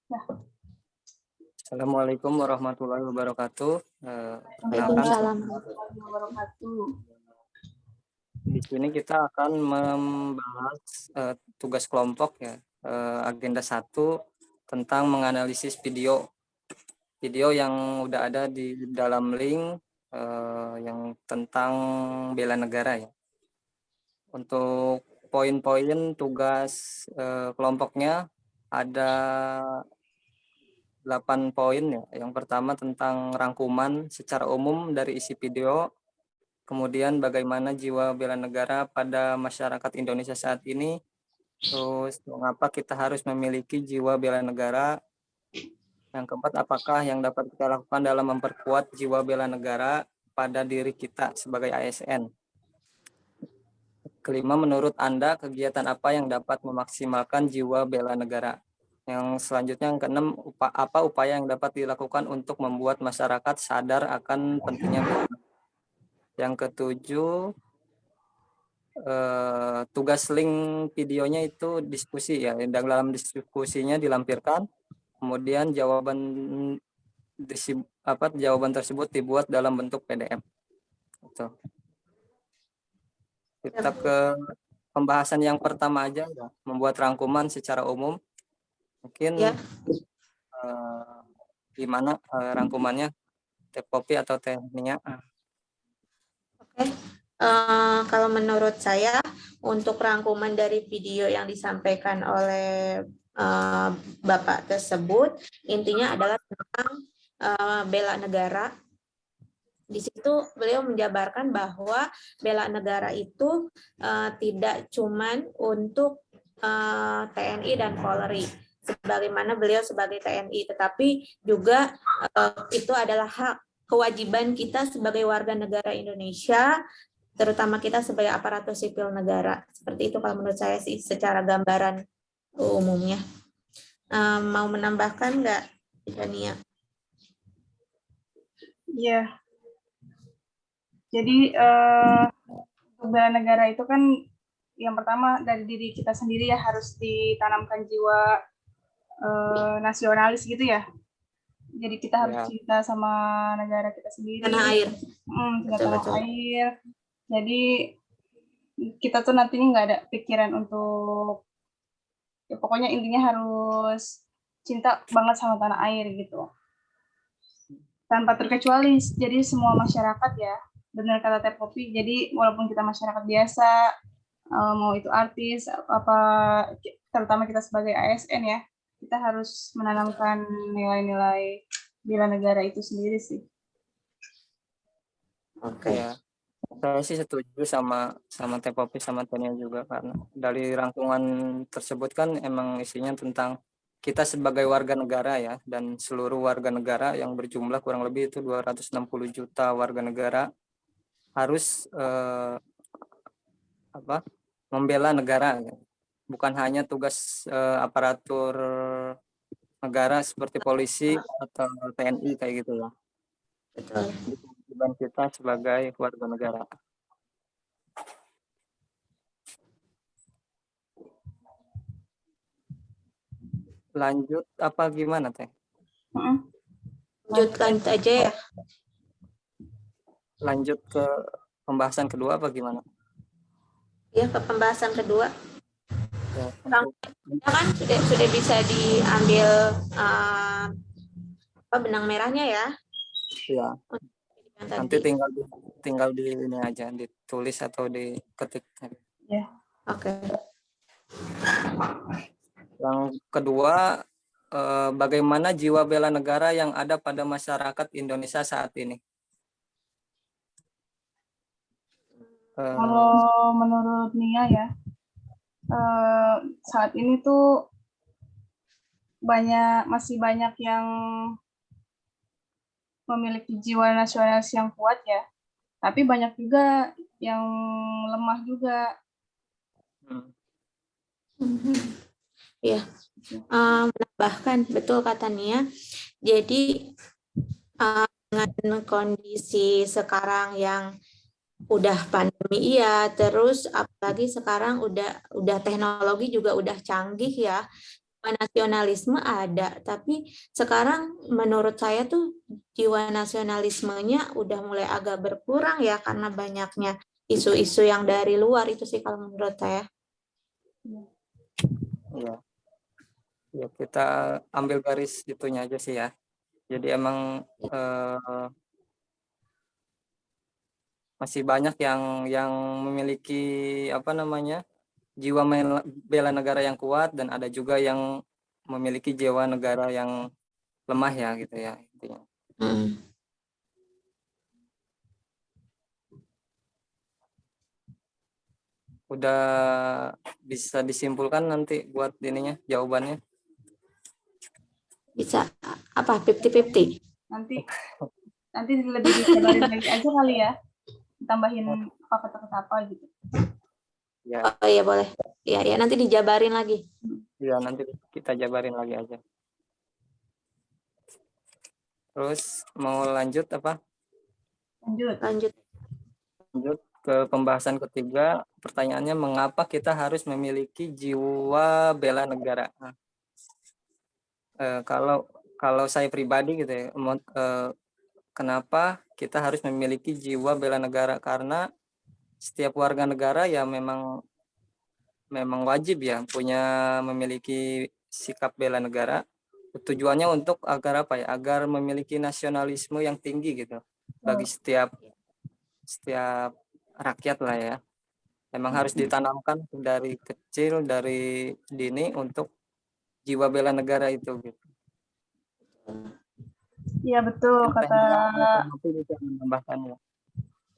Ya. Assalamualaikum warahmatullahi wabarakatuh. Waalaikumsalam. Di sini kita akan membahas tugas kelompok ya, agenda 1 tentang menganalisis video yang udah ada di dalam link yang tentang bela negara ya. Untuk poin-poin tugas kelompoknya ada 8 poin ya. Yang pertama tentang rangkuman secara umum dari isi video, kemudian bagaimana jiwa bela negara pada masyarakat Indonesia saat ini, terus mengapa kita harus memiliki jiwa bela negara. Yang keempat, apakah yang dapat kita lakukan dalam memperkuat jiwa bela negara pada diri kita sebagai ASN. Kelima, menurut Anda kegiatan apa yang dapat memaksimalkan jiwa bela negara. Yang selanjutnya yang keenam, apa upaya yang dapat dilakukan untuk membuat masyarakat sadar akan pentingnya bela negara. Yang ketujuh, tugas link videonya itu diskusi ya, dan dalam diskusinya dilampirkan, kemudian jawaban tersebut dibuat dalam bentuk PDF. Gitu. Kita ke pembahasan yang pertama aja ya, membuat rangkuman secara umum. Mungkin Ya. Gimana rangkumannya, Teh Popi atau Teh Nia? Oke. Kalau menurut saya untuk rangkuman dari video yang disampaikan oleh Bapak tersebut, intinya adalah tentang bela negara. Di situ beliau menjabarkan bahwa bela negara itu tidak cuman untuk TNI dan Polri, sebagaimana beliau sebagai TNI, tetapi juga itu adalah hak kewajiban kita sebagai warga negara Indonesia, terutama kita sebagai aparatur sipil negara. Seperti itu kalau menurut saya sih secara gambaran umumnya. Mau menambahkan nggak, Dania? Iya. Jadi bela negara itu kan yang pertama dari diri kita sendiri ya, harus ditanamkan jiwa nasionalis gitu ya. Jadi kita harus cinta sama negara kita sendiri. Tanah air. Cinta tanah air. Jadi kita tuh nantinya nggak ada pikiran untuk, ya pokoknya intinya harus cinta banget sama tanah air gitu. Tanpa terkecuali, jadi semua masyarakat ya, benar kata Teh Popi, jadi walaupun kita masyarakat biasa, mau itu artis, terutama kita sebagai ASN ya, kita harus menanamkan nilai-nilai bela negara itu sendiri sih. Oke. Ya, saya sih setuju sama Teh Popi sama Tania juga, karena dari rangkuman tersebut kan emang isinya tentang kita sebagai warga negara ya, dan seluruh warga negara yang berjumlah kurang lebih itu 260 juta warga negara harus membela negara. Bukan hanya tugas aparatur negara seperti polisi atau TNI kayak gitu ya. Betul. Kewajiban kita sebagai warga negara. Lanjut apa gimana Teh? Lanjut aja ya. Lanjut ke pembahasan kedua apa gimana? Ya, ke pembahasan kedua. Ya, kan sudah bisa diambil benang merahnya ya. Ya. Nanti tinggal di ini aja, ditulis atau diketik. Ya. Oke. Yang kedua, bagaimana jiwa bela negara yang ada pada masyarakat Indonesia saat ini? Kalau menurut Nia ya, saat ini tuh masih banyak yang memiliki jiwa nasionalis yang kuat ya, tapi banyak juga yang lemah juga. Ya, menambahkan betul kata Nia. Jadi dengan kondisi sekarang yang udah pandemi terus apalagi sekarang udah teknologi juga udah canggih ya, nasionalisme ada, tapi sekarang menurut saya tuh jiwa nasionalismenya udah mulai agak berkurang ya karena banyaknya isu-isu yang dari luar itu sih kalau menurut saya. Ya, ya kita ambil garis itunya aja sih ya. Jadi emang masih banyak yang memiliki apa namanya jiwa bela negara yang kuat, dan ada juga yang memiliki jiwa negara yang lemah ya gitu ya intinya. Udah bisa disimpulkan nanti buat ininya jawabannya. Bisa apa 50-50? Nanti lebih dijabarin lagi aja kali ya, tambahin apa kata-kata apa gitu. Ya. Oh iya boleh. Ya nanti dijabarin lagi. Ya nanti kita jabarin lagi aja. Terus mau lanjut apa? Lanjut. Lanjut ke pembahasan ketiga. Pertanyaannya, mengapa kita harus memiliki jiwa bela negara? Nah, kalau saya pribadi gitu ya, kenapa kita harus memiliki jiwa bela negara? Karena setiap warga negara ya memang wajib ya memiliki sikap bela negara. Tujuannya untuk agar apa ya? Agar memiliki nasionalisme yang tinggi gitu bagi setiap rakyat lah ya. Emang harus ditanamkan dari kecil, dari dini untuk jiwa bela negara itu gitu. Iya betul kata.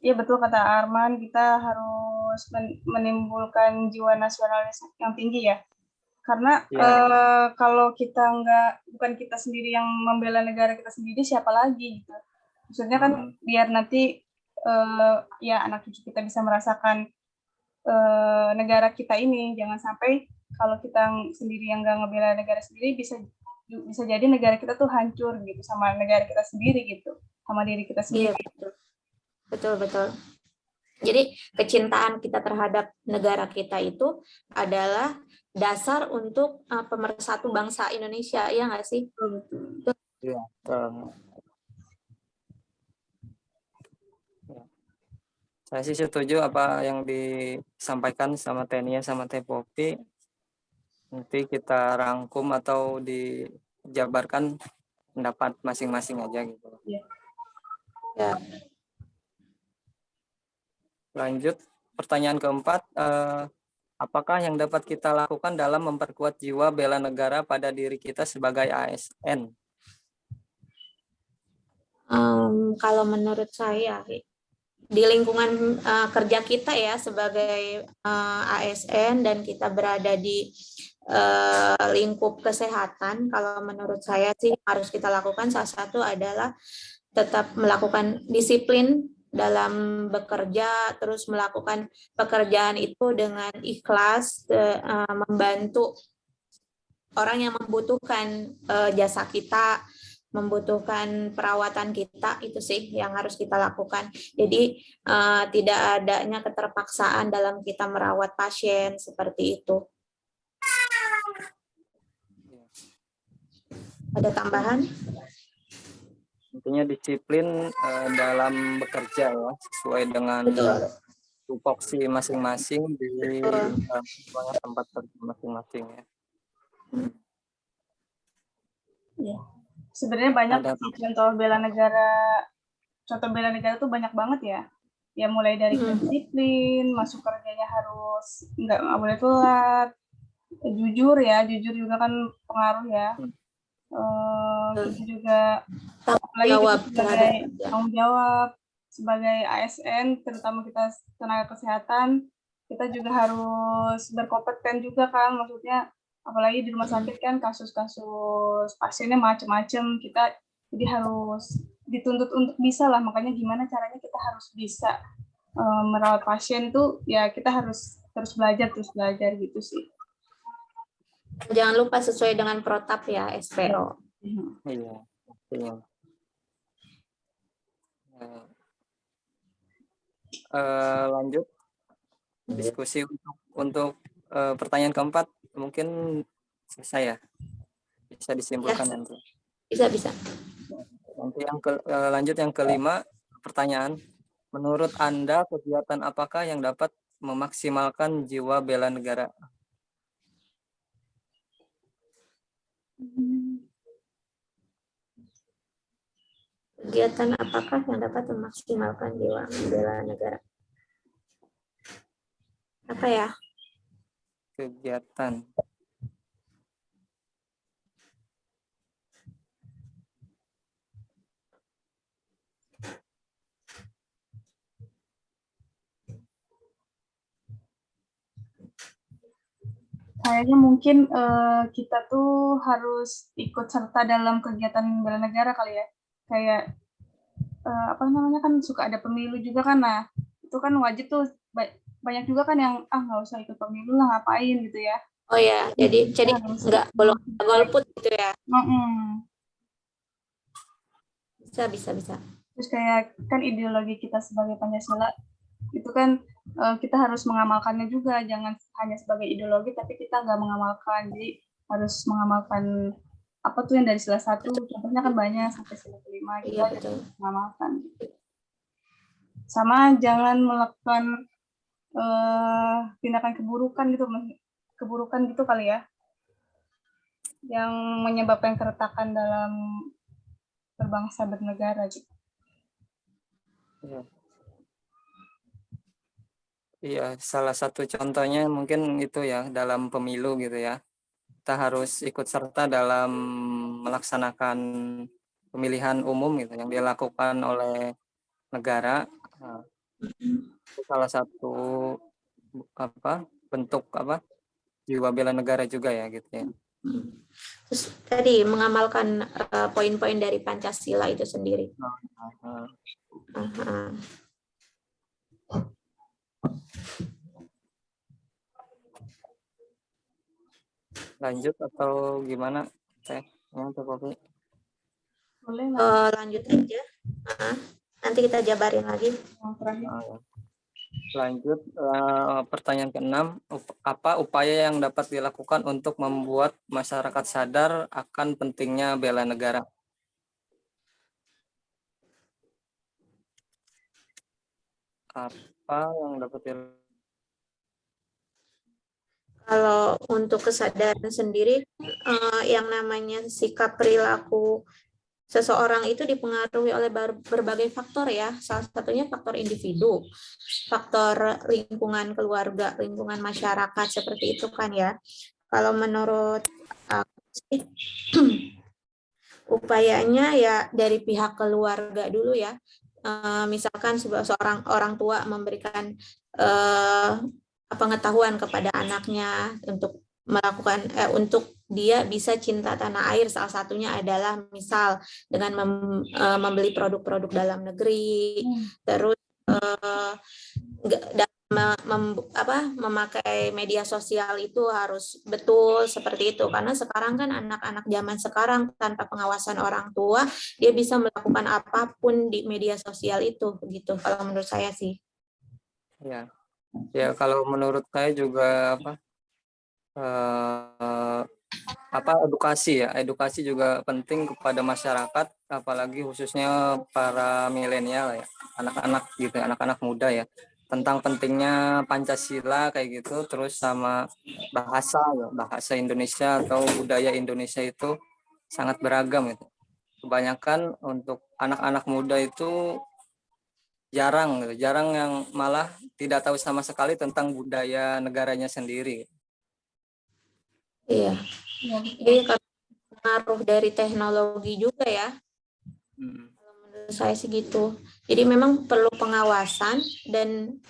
Iya betul kata Arman, kita harus menimbulkan jiwa nasionalis yang tinggi ya. Karena kalau kita bukan kita sendiri yang membela negara kita sendiri, siapa lagi gitu. Maksudnya kan biar nanti ya anak cucu kita bisa merasakan negara kita ini. Jangan sampai kalau kita sendiri yang nggak ngebela negara sendiri, bisa jadi negara kita tuh hancur gitu sama negara kita sendiri gitu, sama diri kita sendiri. Iya, betul. Jadi kecintaan kita terhadap negara kita itu adalah dasar untuk pemersatu bangsa Indonesia, ya nggak sih? Iya. Saya sih setuju apa yang disampaikan sama Tenia sama Teh Popi. Nanti kita rangkum atau dijabarkan pendapat masing-masing aja gitu. Ya. Lanjut pertanyaan keempat, apakah yang dapat kita lakukan dalam memperkuat jiwa bela negara pada diri kita sebagai ASN? Kalau menurut saya di lingkungan kerja kita ya sebagai ASN dan kita berada di lingkup kesehatan, kalau menurut saya sih harus kita lakukan salah satu adalah tetap melakukan disiplin dalam bekerja, terus melakukan pekerjaan itu dengan ikhlas, membantu orang yang membutuhkan jasa kita, membutuhkan perawatan kita, itu sih yang harus kita lakukan. Jadi tidak adanya keterpaksaan dalam kita merawat pasien seperti itu. Ada tambahan? Intinya disiplin dalam bekerja ya, sesuai dengan tupoksi masing-masing di tempat kerja masing-masing ya. Ya. Sebenarnya banyak sih contoh bela negara tuh banyak banget ya. Ya mulai dari disiplin, masuk kerjanya harus nggak boleh telat, jujur juga kan pengaruh ya. Terus juga apalagi kita sebagai tanggung jawab sebagai ASN, terutama kita tenaga kesehatan, kita juga harus berkompeten juga kan, maksudnya apalagi di rumah sakit kan kasus-kasus pasiennya macam-macam, kita jadi harus dituntut untuk bisa lah, makanya gimana caranya kita harus bisa merawat pasien tuh ya kita harus terus belajar gitu sih. Jangan lupa sesuai dengan protap ya, SPO. Iya. Lanjut diskusi untuk pertanyaan keempat, mungkin selesai ya, bisa disimpulkan Ya, nanti. bisa. Nanti lanjut yang kelima, pertanyaan. Menurut Anda kegiatan apakah yang dapat memaksimalkan jiwa bela negara? Kegiatan apakah yang dapat memaksimalkan jiwa bela negara? Apa ya? Kegiatan. Kayaknya mungkin kita tuh harus ikut serta dalam kegiatan bela negara kali ya. Kayak apa namanya kan suka ada pemilu juga kan. Nah, itu kan wajib tuh banyak juga kan yang nggak usah ikut pemilu lah ngapain gitu ya. Oh ya, jadi Harus nggak golput gitu ya? Bisa. Terus kayak kan ideologi kita sebagai Pancasila itu kan kita harus mengamalkannya juga, jangan hanya sebagai ideologi tapi kita nggak mengamalkan. Jadi harus mengamalkan apa tuh yang dari sila 1, contohnya kan banyak sampai sila 5 gitu Iya, aja betul. mengamalkan. Sama jangan melakukan tindakan keburukan gitu kali ya, yang menyebabkan keretakan dalam berbangsa bernegara gitu. Iya, salah satu contohnya mungkin itu ya dalam pemilu gitu ya. Kita harus ikut serta dalam melaksanakan pemilihan umum gitu yang dilakukan oleh negara. Nah, itu salah satu bentuk jiwa bela negara juga ya gitu ya. Terus tadi mengamalkan poin-poin dari Pancasila itu sendiri. Lanjut atau gimana teh? Boleh lanjut aja. Nanti kita jabarin lagi. Lanjut pertanyaan ke-6, apa upaya yang dapat dilakukan untuk membuat masyarakat sadar akan pentingnya bela negara? Apa yang dapat dilakukan? Kalau untuk kesadaran sendiri, yang namanya sikap perilaku seseorang itu dipengaruhi oleh berbagai faktor ya. Salah satunya faktor individu, faktor lingkungan keluarga, lingkungan masyarakat seperti itu kan ya. Kalau menurut aku sih, upayanya ya dari pihak keluarga dulu ya. Misalkan seorang orang tua memberikan pengetahuan kepada anaknya untuk melakukan untuk dia bisa cinta tanah air, salah satunya adalah misal dengan membeli produk-produk dalam negeri, terus memakai media sosial itu harus betul seperti itu, karena sekarang kan anak-anak zaman sekarang tanpa pengawasan orang tua dia bisa melakukan apapun di media sosial itu, begitu kalau menurut saya sih. Ya kalau menurut saya juga edukasi juga penting kepada masyarakat, apalagi khususnya para milenial ya, anak-anak gitu, anak-anak muda ya, tentang pentingnya Pancasila kayak gitu, terus sama bahasa Indonesia atau budaya Indonesia itu sangat beragam gitu. Kebanyakan untuk anak-anak muda itu jarang yang malah tidak tahu sama sekali tentang budaya negaranya sendiri. Iya. Jadi pengaruh dari teknologi juga ya. Kalau menurut saya sih gitu. Jadi memang perlu pengawasan dan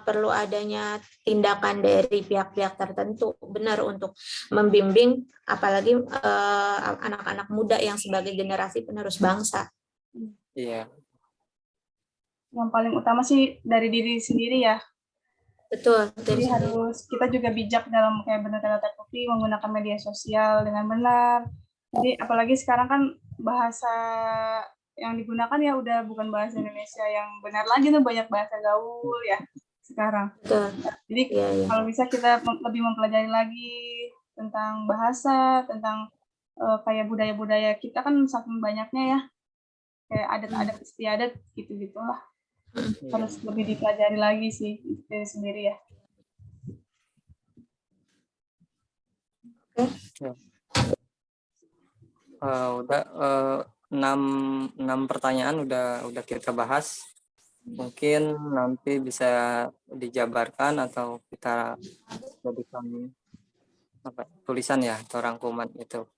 perlu adanya tindakan dari pihak-pihak tertentu, benar, untuk membimbing apalagi anak-anak muda yang sebagai generasi penerus bangsa. Iya. Yang paling utama sih dari diri sendiri ya. Betul. Jadi harus kita juga bijak dalam kayak bernegara tertutup, menggunakan media sosial dengan benar. Jadi apalagi sekarang kan bahasa yang digunakan ya udah bukan bahasa Indonesia yang benar lagi tuh, banyak bahasa gaul ya sekarang. Betul. Jadi kalau bisa kita lebih mempelajari lagi tentang bahasa, tentang kayak budaya-budaya kita kan saking banyaknya ya, kayak adat-adat istiadat gitu-gitulah. Harus lebih dipelajari lagi sih itu sendiri ya. Udah 6 pertanyaan udah kita bahas. Mungkin nanti bisa dijabarkan atau kita jadikan tulisan ya atau rangkuman itu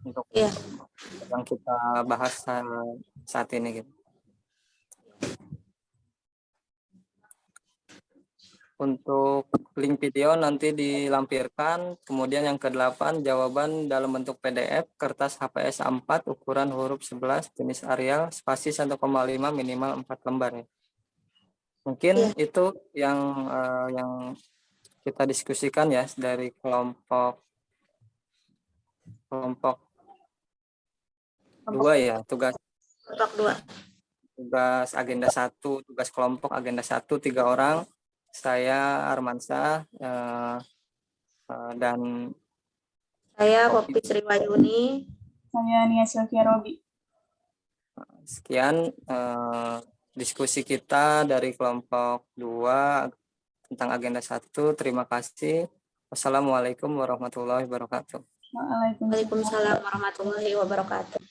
untuk yang kita bahas saat ini gitu. Untuk link video nanti dilampirkan, kemudian yang ke-8 jawaban dalam bentuk PDF, kertas HPS A4 ukuran huruf 11 jenis Arial, spasi 1,5 minimal 4 lembar ya. Mungkin itu yang kita diskusikan ya dari kelompok 2 ya, tugas agenda 1, tugas kelompok agenda 1 3 orang. Saya Armansyah dan saya Poppy Sriwayuni. Saya Nia Sylvia Robi. Sekian diskusi kita dari kelompok 2 tentang agenda 1. Terima kasih. Wassalamualaikum warahmatullahi wabarakatuh. Waalaikumsalam warahmatullahi wabarakatuh.